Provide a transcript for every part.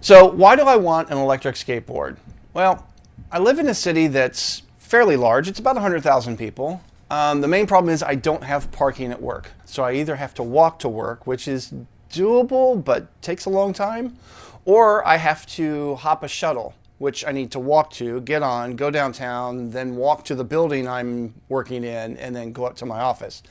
So why do I want an electric skateboard? Well, I live in a city that's fairly large. It's about 100,000 people. The main problem is I don't have parking at work. So I either have to walk to work, which is doable but takes a long time, or I have to hop a shuttle, which I need to walk to, get on, go downtown, then walk to the building I'm working in, and then go up to my office.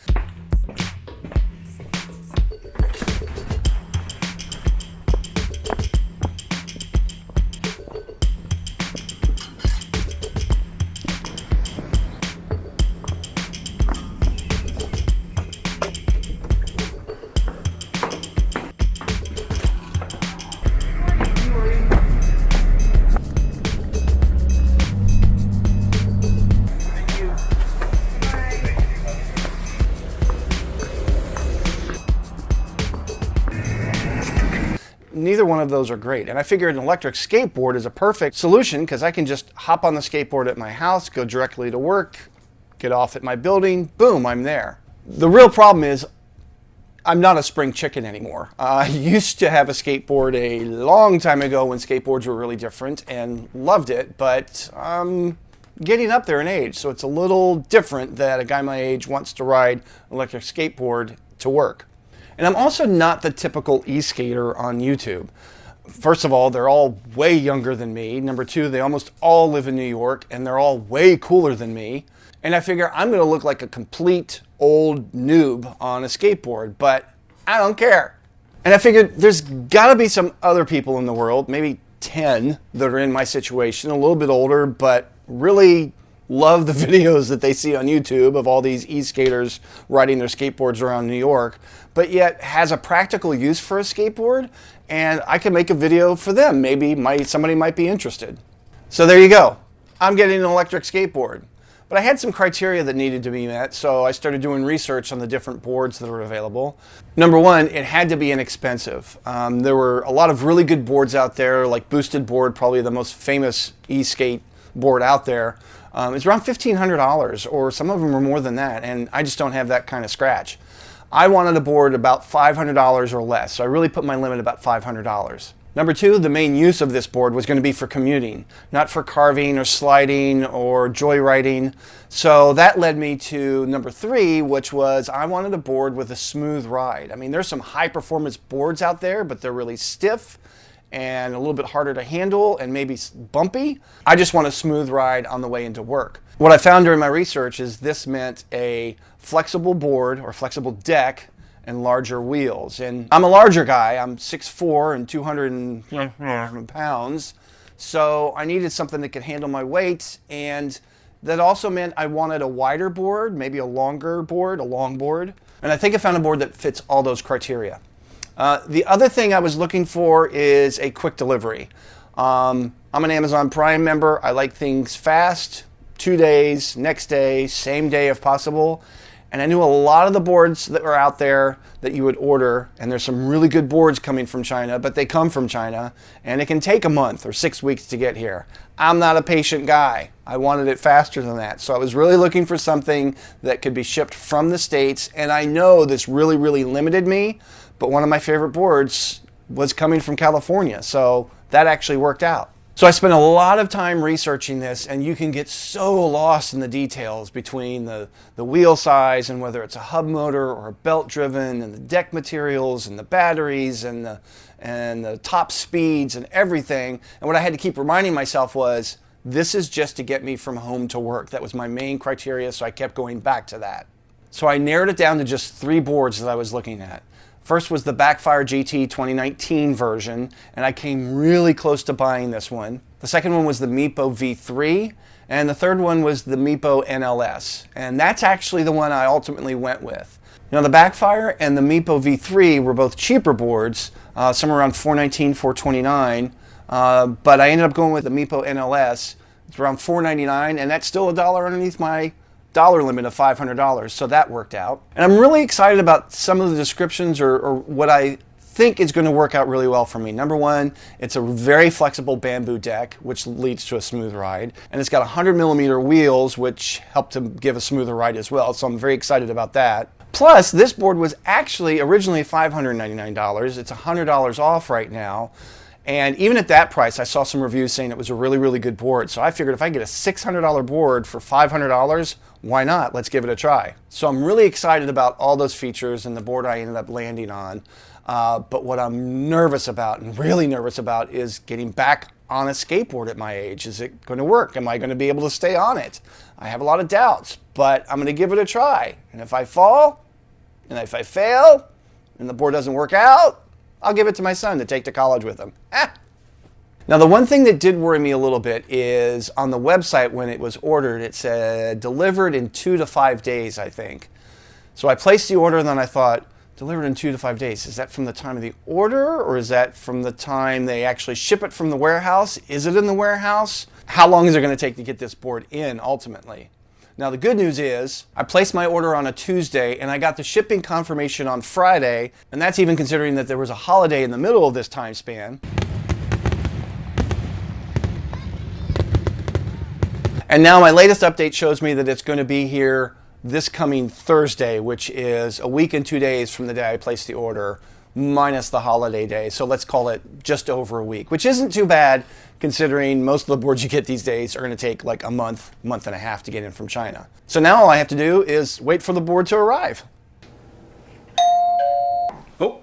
Neither one of those are great. And I figured an electric skateboard is a perfect solution because I can just hop on the skateboard at my house, go directly to work, get off at my building, boom, I'm there. The real problem is I'm not a spring chicken anymore. I used to have a skateboard a long time ago when skateboards were really different and loved it, but I'm getting up there in age, so it's a little different that a guy my age wants to ride an electric skateboard to work. And I'm also not the typical e-skater on YouTube. First of all, they're all way younger than me. Number two, they almost all live in New York and they're all way cooler than me. And I figure I'm gonna look like a complete old noob on a skateboard, but I don't care. And I figured there's gotta be some other people in the world, maybe 10 that are in my situation, a little bit older, but really love the videos that they see on YouTube of all these e-skaters riding their skateboards around New York, but yet has a practical use for a skateboard, and I can make a video for them. Maybe somebody might be interested. So there you go. I'm getting an electric skateboard. But I had some criteria that needed to be met, so I started doing research on the different boards that are available. Number one, it had to be inexpensive. There were a lot of really good boards out there, like Boosted Board, probably the most famous e-skate board out there. It's around $1,500, or some of them are more than that, and I just don't have that kind of scratch. I wanted a board about $500 or less, so I really put my limit about $500. Number two, the main use of this board was going to be for commuting, not for carving or sliding or joyriding. So that led me to number three, which was I wanted a board with a smooth ride. I mean, there's some high performance boards out there, but they're really stiff and a little bit harder to handle and maybe bumpy. I just want a smooth ride on the way into work. What I found during my research is this meant a flexible board or flexible deck and larger wheels. And I'm a larger guy. I'm 6'4" and 200 pounds. So I needed something that could handle my weight, and that also meant I wanted a wider board, maybe a longer board, a long board. And I think I found a board that fits all those criteria. The other thing I was looking for is a quick delivery. I'm an Amazon Prime member. I like things fast, 2 days, next day, same day if possible. And I knew a lot of the boards that were out there that you would order, and there's some really good boards coming from China, but they come from China, and it can take a month or 6 weeks to get here. I'm not a patient guy. I wanted it faster than that. So I was really looking for something that could be shipped from the States, and I know this really, really limited me, but one of my favorite boards was coming from California, so that actually worked out. So I spent a lot of time researching this, and you can get so lost in the details between the wheel size and whether it's a hub motor or a belt driven, and the deck materials and the batteries and the top speeds and everything. And what I had to keep reminding myself was, this is just to get me from home to work. That was my main criteria, so I kept going back to that. So I narrowed it down to just 3 boards that I was looking at. First was the Backfire GT 2019 version, and I came really close to buying this one. The second one was the Meepo V3, and the third one was the Meepo NLS, and that's actually the one I ultimately went with. Now the Backfire and the Meepo V3 were both cheaper boards, somewhere around $419, $429, but I ended up going with the Meepo NLS. It's around $499, and that's still $1 underneath my dollar limit of $500, so that worked out. And I'm really excited about some of the descriptions or what I think is going to work out really well for me. Number one, it's a very flexible bamboo deck, which leads to a smooth ride. And it's got 100mm wheels, which help to give a smoother ride as well. So I'm very excited about that. Plus, this board was actually originally $599. It's $100 off right now. And even at that price, I saw some reviews saying it was a really, really good board. So I figured if I get a $600 board for $500, why not? Let's give it a try. So I'm really excited about all those features and the board I ended up landing on. But what I'm nervous about and really nervous about is getting back on a skateboard at my age. Is it going to work? Am I going to be able to stay on it? I have a lot of doubts, but I'm going to give it a try. And if I fall, and if I fail, and the board doesn't work out, I'll give it to my son to take to college with him. Now, the one thing that did worry me a little bit is on the website when it was ordered, it said delivered in 2 to 5 days, I think. So I placed the order and then I thought, delivered in 2 to 5 days. Is that from the time of the order or is that from the time they actually ship it from the warehouse? Is it in the warehouse? How long is it going to take to get this board in ultimately? Now the good news is I placed my order on a Tuesday and I got the shipping confirmation on Friday, and that's even considering that there was a holiday in the middle of this time span. And now my latest update shows me that it's going to be here this coming Thursday, which is a week and 2 days from the day I placed the order, minus the holiday day. So let's call it just over a week, which isn't too bad considering most of the boards you get these days are going to take like a month and a half to get in from China. So now all I have to do is wait for the board to arrive. Oh,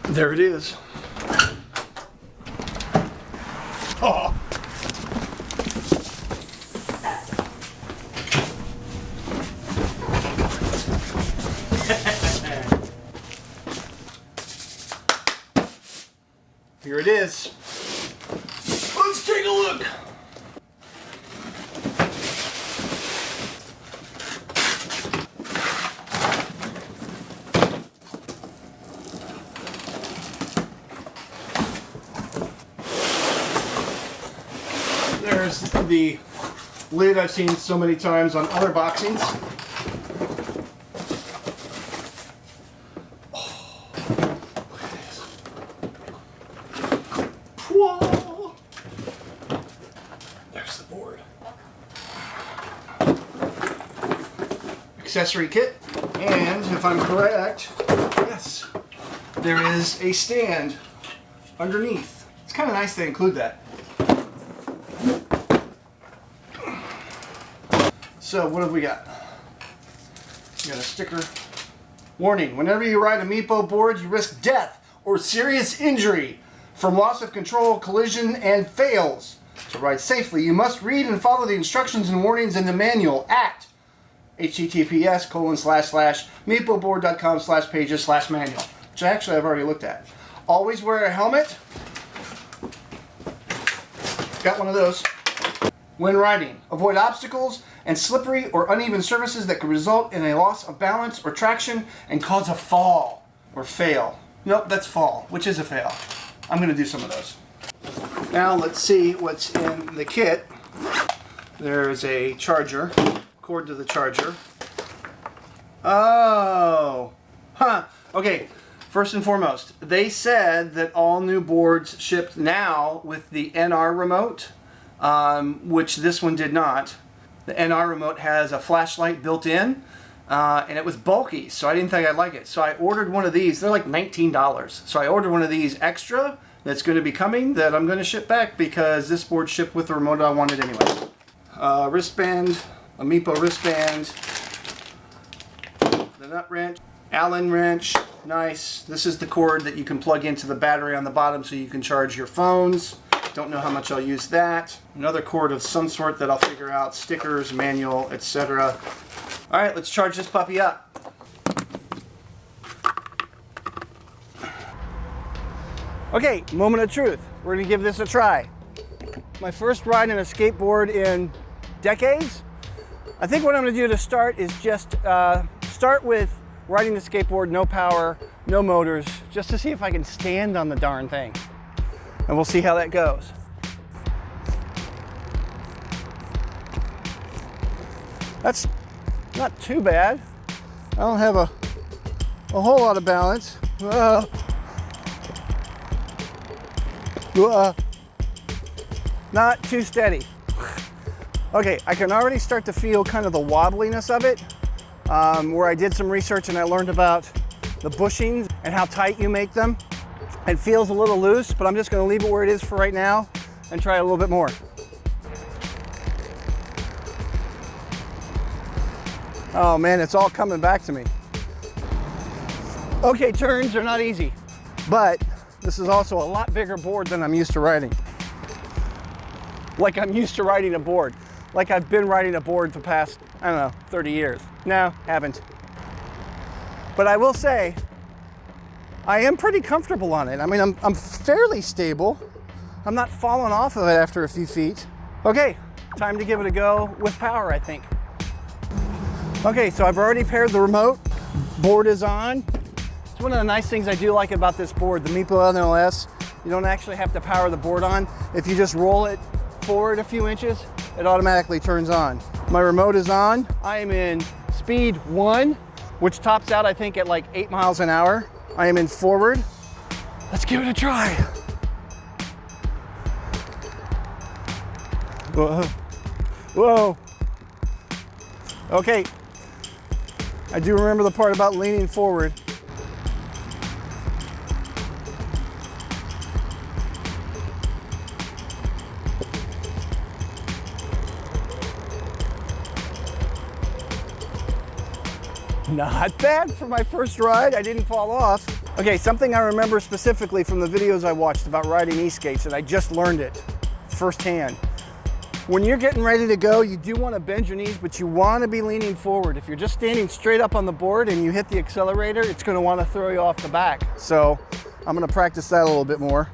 there it is. Oh. Here it is. Let's take a look. There's the lid I've seen so many times on other boxings. There's the board. Accessory kit, and if I'm correct, yes, there is a stand underneath. It's kind of nice they include that. So what have we got? We got a sticker. Warning, whenever you ride a Meepo board, you risk death or serious injury from loss of control, collision, and fails. To ride safely, you must read and follow the instructions and warnings in the manual at https://meepoboard.com/pages/manual, which actually I've already looked at. Always wear a helmet. Got one of those. When riding, avoid obstacles and slippery or uneven surfaces that could result in a loss of balance or traction and cause a fall or fail. Nope, that's fall, which is a fail. I'm going to do some of those. Now let's see what's in the kit. There's a charger, cord to the charger. Oh, huh. Okay, first and foremost, they said that all new boards shipped now with the NR remote, which this one did not. The NR remote has a flashlight built in, and it was bulky, so I didn't think I'd like it. So I ordered one of these. They're like $19. So I ordered one of these extra that's going to be coming that I'm going to ship back because this board shipped with the remote I wanted anyway. Wristband, a Meepo wristband, the nut wrench, Allen wrench, nice. This is the cord that you can plug into the battery on the bottom so you can charge your phones. Don't know how much I'll use that. Another cord of some sort that I'll figure out, stickers, manual, etc. All right, let's charge this puppy up. Okay, moment of truth. We're gonna give this a try. My first ride in a skateboard in decades. I think what I'm gonna do to start is just start with riding the skateboard, no power, no motors, just to see if I can stand on the darn thing. And we'll see how that goes. That's not too bad. I don't have a whole lot of balance. Not too steady. Okay, I can already start to feel kind of the wobbliness of it, where I did some research and I learned about the bushings and how tight you make them. It feels a little loose, but I'm just gonna leave it where it is for right now and try a little bit more. Oh man, it's all coming back to me. Okay, turns are not easy, but this is also a lot bigger board than I'm used to riding. Like I'm used to riding a board. Like I've been riding a board the past, I don't know, 30 years. No, haven't. But I will say, I am pretty comfortable on it. I mean, I'm fairly stable. I'm not falling off of it after a few feet. Okay, time to give it a go with power, I think. Okay, so I've already paired the remote. Board is on. It's one of the nice things I do like about this board, the Meepo NLS. You don't actually have to power the board on. If you just roll it forward a few inches, it automatically turns on. My remote is on. I am in speed 1, which tops out, I think, at like 8 miles an hour. I am in forward. Let's give it a try. Whoa. Whoa. Okay. I do remember the part about leaning forward. Not bad for my first ride. I didn't fall off. Okay, something I remember specifically from the videos I watched about riding e-skates, and I just learned it firsthand. When you're getting ready to go, you do want to bend your knees, but you want to be leaning forward. If you're just standing straight up on the board and you hit the accelerator, it's going to want to throw you off the back. So I'm going to practice that a little bit more.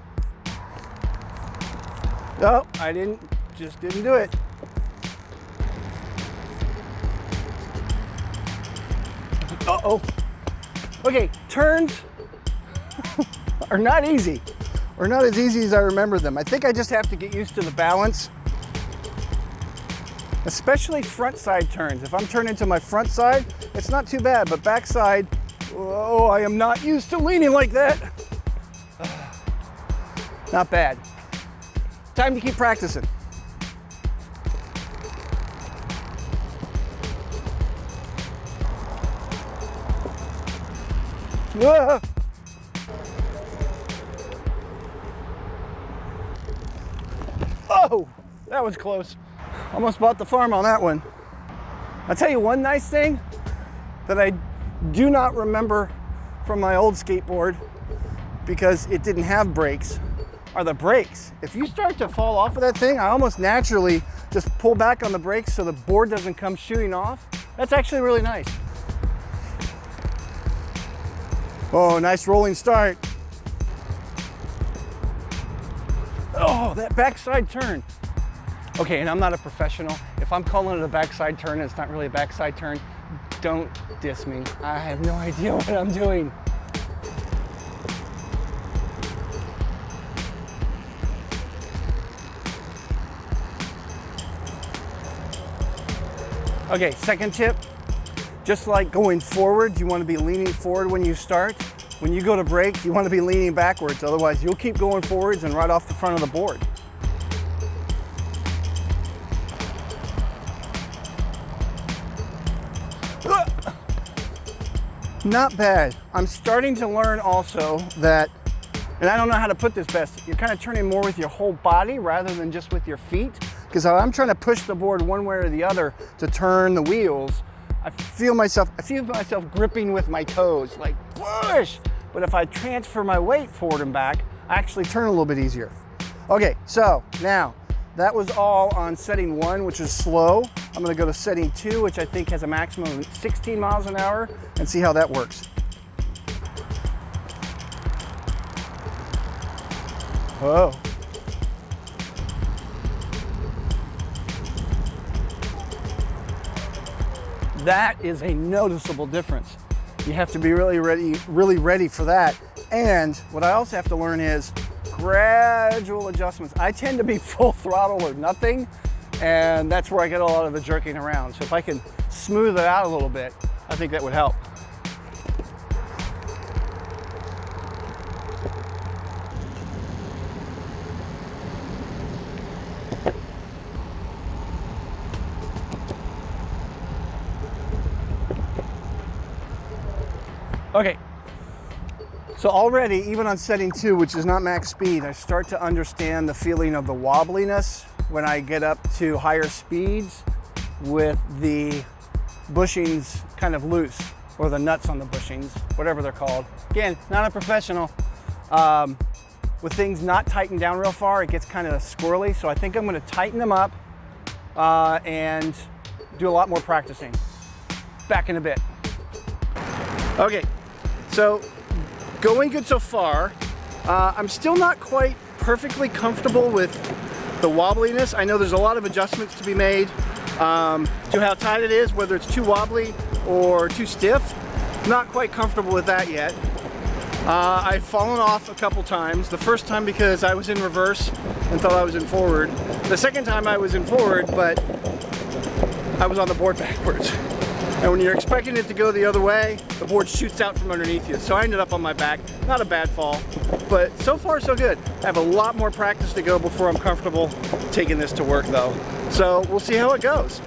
Oh, just didn't do it. Uh-oh. Okay, turns are not easy, or not as easy as I remember them. I think I just have to get used to the balance, especially front side turns. If I'm turning to my front side, it's not too bad, but back side, oh, I am not used to leaning like that. Not bad. Time to keep practicing. Ah. Oh, that was close. Almost bought the farm on that one. I'll tell you one nice thing that I do not remember from my old skateboard, because it didn't have brakes, are the brakes. If you start to fall off of that thing, I almost naturally just pull back on the brakes so the board doesn't come shooting off. That's actually really nice. Oh, nice rolling start. Oh, that backside turn. Okay, and I'm not a professional. If I'm calling it a backside turn and it's not really a backside turn, don't diss me. I have no idea what I'm doing. Okay, second tip. Just like going forward, you want to be leaning forward when you start. When you go to brake, you want to be leaning backwards. Otherwise, you'll keep going forwards and right off the front of the board. Not bad. I'm starting to learn also that, and I don't know how to put this best, you're kind of turning more with your whole body rather than just with your feet. Because I'm trying to push the board one way or the other to turn the wheels. I feel myself gripping with my toes, like push. But if I transfer my weight forward and back, I actually turn a little bit easier. Okay, so now that was all on setting 1, which is slow. I'm gonna go to setting 2, which I think has a maximum of 16 miles an hour, and see how that works. Whoa. That is a noticeable difference. You have to be really ready for that. And what I also have to learn is gradual adjustments. I tend to be full throttle or nothing, and that's where I get a lot of the jerking around. So if I can smooth it out a little bit, I think that would help. Okay, so already, even on setting 2, which is not max speed, I start to understand the feeling of the wobbliness when I get up to higher speeds with the bushings kind of loose, or the nuts on the bushings, whatever they're called. Again, not a professional. With things not tightened down real far, it gets kind of squirrely, so I think I'm gonna tighten them up and do a lot more practicing. Back in a bit. Okay. So, going good so far. I'm still not quite perfectly comfortable with the wobbliness. I know there's a lot of adjustments to be made to how tight it is, whether it's too wobbly or too stiff. Not quite comfortable with that yet. I've fallen off a couple times. The first time because I was in reverse and thought I was in forward. The second time I was in forward, but I was on the board backwards. And when you're expecting it to go the other way, the board shoots out from underneath you. So I ended up on my back. Not a bad fall, but so far so good. I have a lot more practice to go before I'm comfortable taking this to work though. So we'll see how it goes.